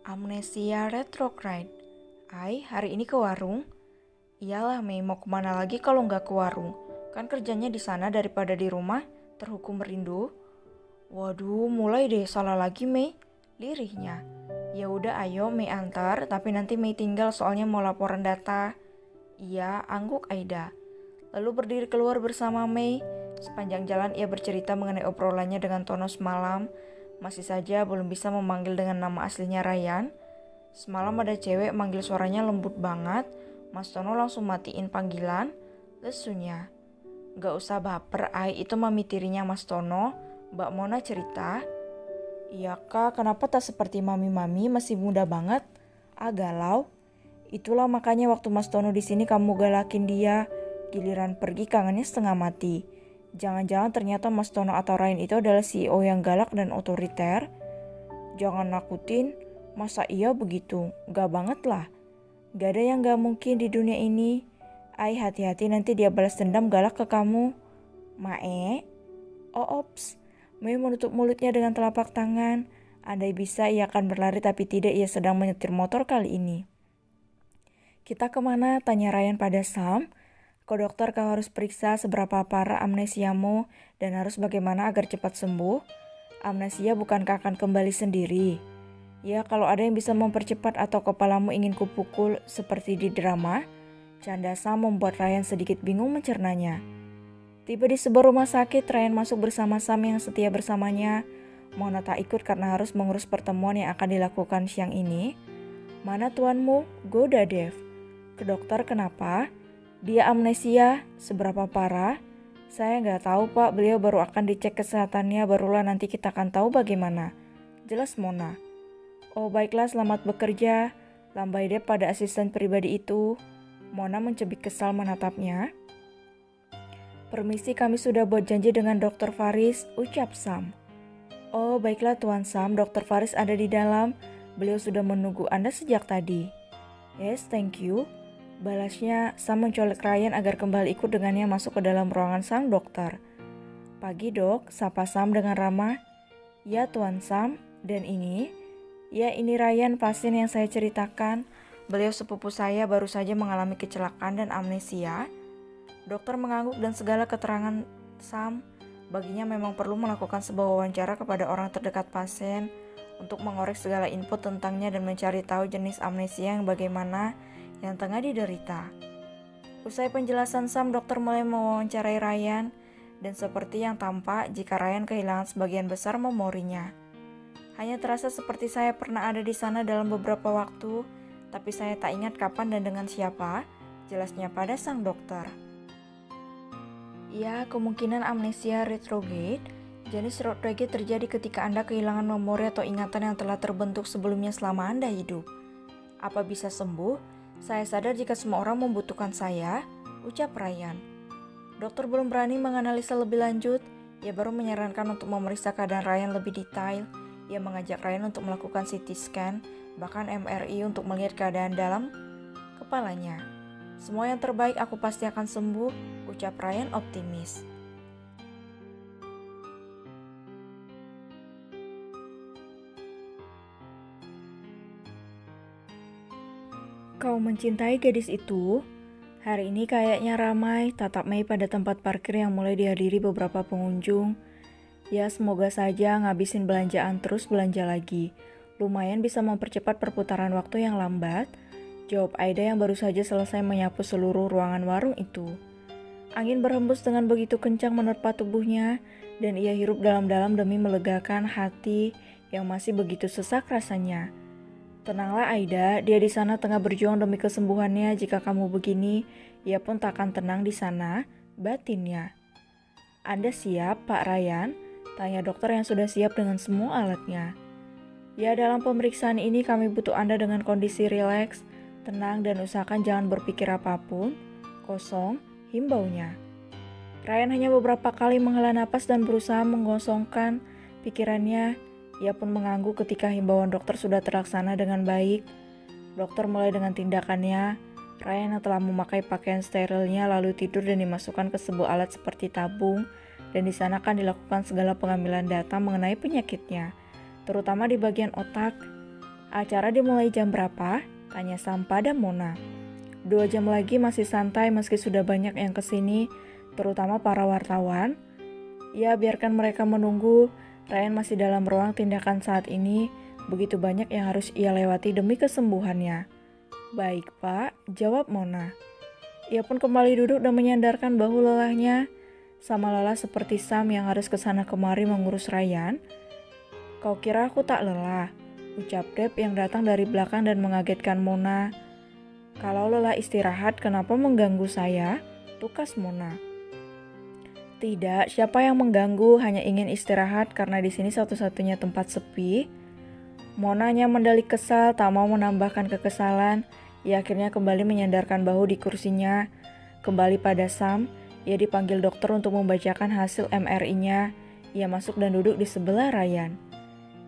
Amnesia retrograde. Hari ini ke warung? Iyalah Mei, mau kemana lagi kalau nggak ke warung? Kan kerjanya di sana daripada di rumah, terhukum rindu. Waduh, mulai deh salah lagi Mei. Lirihnya. Ya udah ayo Mei antar, tapi nanti Mei tinggal soalnya mau laporan data. Iya, angguk Aida. Lalu berdiri keluar bersama Mei. Sepanjang jalan ia bercerita mengenai obrolannya dengan Tono semalam. Masih saja belum bisa memanggil dengan nama aslinya Ryan. Semalam ada cewek manggil suaranya lembut banget. Mas Tono langsung matiin panggilan. Lesunya. Gak usah baper, itu mami tirinya Mas Tono. Mbak Mona cerita. Iya kak, kenapa tak seperti mami-mami masih muda banget? Galau. Itulah makanya waktu Mas Tono di sini kamu galakin dia. Giliran pergi kangennya setengah mati. Jangan-jangan ternyata Mas Tono atau Ryan itu adalah CEO yang galak dan otoriter? Jangan nakutin, masa iya begitu? Gak banget lah. Gak ada yang gak mungkin di dunia ini. Hati-hati nanti dia balas dendam galak ke kamu. Mae? Ops. Mae menutup mulutnya dengan telapak tangan. Andai bisa ia akan berlari tapi tidak, ia sedang menyetir motor kali ini. Kita kemana? Tanya Ryan pada Sam. Ke dokter kau harus periksa seberapa parah amnesiamu dan harus bagaimana agar cepat sembuh. Amnesia bukankah akan kembali sendiri? Ya kalau ada yang bisa mempercepat atau kepalamu ingin kupukul seperti di drama. Canda Sam membuat Ryan sedikit bingung mencernanya. Tiba di sebuah rumah sakit, Ryan masuk bersama Sam yang setia bersamanya. Mona tak ikut karena harus mengurus pertemuan yang akan dilakukan siang ini. Mana tuanmu? Goda Dev. Ke dokter kenapa? Dia amnesia, seberapa parah? Saya nggak tahu pak, beliau baru akan dicek kesehatannya, barulah nanti kita akan tahu bagaimana. Jelas Mona. Oh baiklah, selamat bekerja. Lambai deh pada asisten pribadi itu. Mona mencubit kesal menatapnya. Permisi, kami sudah buat janji dengan Dr. Faris, ucap Sam. Oh baiklah Tuan Sam, Dr. Faris ada di dalam. Beliau sudah menunggu Anda sejak tadi. Yes, thank you. Balasnya, Sam mencolek Ryan agar kembali ikut dengannya masuk ke dalam ruangan sang dokter. Pagi dok, sapa Sam dengan ramah. Ya Tuan Sam, dan ini? Ya ini Ryan, pasien yang saya ceritakan. Beliau sepupu saya baru saja mengalami kecelakaan dan amnesia. Dokter mengangguk dan segala keterangan Sam. Baginya memang perlu melakukan sebuah wawancara kepada orang terdekat pasien untuk mengorek segala info tentangnya dan mencari tahu jenis amnesia yang bagaimana yang tengah diderita. Usai penjelasan Sam, dokter mulai mewawancarai Ryan, dan seperti yang tampak jika Ryan kehilangan sebagian besar memorinya. Hanya terasa seperti saya pernah ada di sana dalam beberapa waktu, tapi saya tak ingat kapan dan dengan siapa, jelasnya pada sang dokter. Ya, kemungkinan amnesia retrograde. Jenis retrograde terjadi ketika Anda kehilangan memori atau ingatan yang telah terbentuk sebelumnya selama Anda hidup. Apa bisa sembuh? Saya sadar jika semua orang membutuhkan saya, ucap Ryan. Dokter belum berani menganalisa lebih lanjut. Ia baru menyarankan untuk memeriksa keadaan Ryan lebih detail. Ia mengajak Ryan untuk melakukan CT scan, bahkan MRI untuk melihat keadaan dalam kepalanya. Semua yang terbaik, aku pasti akan sembuh, ucap Ryan optimis. Kau mencintai gadis itu? Hari ini kayaknya ramai, tatap Mei pada tempat parkir yang mulai dihadiri beberapa pengunjung. Ya semoga saja ngabisin belanjaan terus belanja lagi. Lumayan bisa mempercepat perputaran waktu yang lambat, jawab Aida yang baru saja selesai menyapu seluruh ruangan warung itu. Angin berhembus dengan begitu kencang menerpa tubuhnya, dan ia hirup dalam-dalam demi melegakan hati yang masih begitu sesak rasanya. Tenanglah Aida, dia di sana tengah berjuang demi kesembuhannya. Jika kamu begini, ia pun tak akan tenang di sana, batinnya. Anda siap, Pak Ryan? Tanya dokter yang sudah siap dengan semua alatnya. Ya, dalam pemeriksaan ini kami butuh Anda dengan kondisi rileks, tenang dan usahakan jangan berpikir apapun. Kosong, himbaunya. Ryan hanya beberapa kali menghela napas dan berusaha menggosongkan pikirannya. Ia pun mengangguk ketika himbauan dokter sudah terlaksana dengan baik. Dokter mulai dengan tindakannya. Ryan yang telah memakai pakaian sterilnya lalu tidur dan dimasukkan ke sebuah alat seperti tabung. Dan di sana akan dilakukan segala pengambilan data mengenai penyakitnya, terutama di bagian otak. Acara dimulai jam berapa? Tanya Sam pada Mona. 2 jam lagi masih santai meski sudah banyak yang kesini, terutama para wartawan. Ya, biarkan mereka menunggu. Ryan masih dalam ruang tindakan saat ini. Begitu banyak yang harus ia lewati demi kesembuhannya. Baik, Pak, jawab Mona. Ia pun kembali duduk dan menyandarkan bahu lelahnya. Sama lelah seperti Sam yang harus kesana kemari mengurus Ryan. Kau kira aku tak lelah? Ucap Deb yang datang dari belakang dan mengagetkan Mona. Kalau lelah istirahat, kenapa mengganggu saya? Tukas Mona. Tidak, siapa yang mengganggu, hanya ingin istirahat karena di sini satu-satunya tempat sepi. Mona hanya mendalik kesal, tak mau menambahkan kekesalan. Ia akhirnya kembali menyandarkan bahu di kursinya. Kembali pada Sam, ia dipanggil dokter untuk membacakan hasil MRI-nya. Ia masuk dan duduk di sebelah Ryan.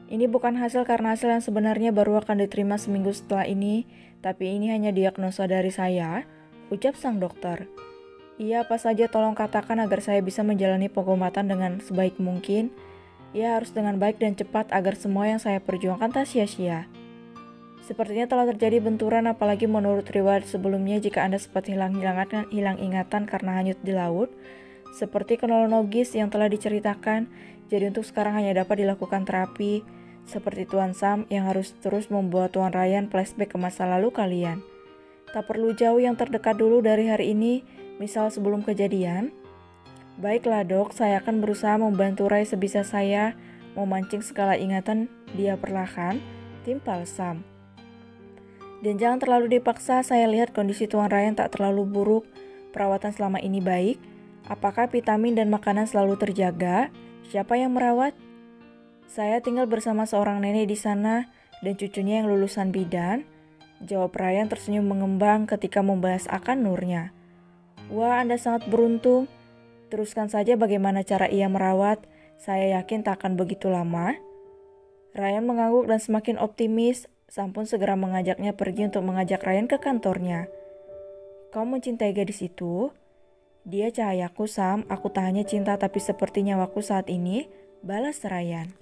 Ini bukan hasil karena hasil yang sebenarnya baru akan diterima seminggu setelah ini, tapi ini hanya diagnosa dari saya, ucap sang dokter. Iya, apa saja tolong katakan agar saya bisa menjalani pengobatan dengan sebaik mungkin. Ia harus dengan baik dan cepat agar semua yang saya perjuangkan tak sia-sia. Sepertinya telah terjadi benturan, apalagi menurut riwayat sebelumnya jika Anda sempat hilang ingatan karena hanyut di laut, seperti kronologis yang telah diceritakan. Jadi untuk sekarang hanya dapat dilakukan terapi, seperti Tuan Sam yang harus terus membuat Tuan Ryan flashback ke masa lalu kalian. Tak perlu jauh, yang terdekat dulu dari hari ini, misal sebelum kejadian. Baiklah dok, saya akan berusaha membantu Ray sebisa saya, memancing segala ingatan dia perlahan, timpal Sam. Dan jangan terlalu dipaksa, saya lihat kondisi Tuan Ryan tak terlalu buruk, perawatan selama ini baik. Apakah vitamin dan makanan selalu terjaga? Siapa yang merawat? Saya tinggal bersama seorang nenek di sana dan cucunya yang lulusan bidan. Jawab Ryan tersenyum mengembang ketika membahas akan Nurnya. Wah, Anda sangat beruntung. Teruskan saja bagaimana cara ia merawat. Saya yakin tak akan begitu lama. Ryan mengangguk dan semakin optimis. Sam pun segera mengajaknya pergi untuk mengajak Ryan ke kantornya. Kau mencintai gadis itu? Dia cahayaku, Sam. Aku tak hanya cinta tapi seperti nyawaku saat ini, balas Ryan.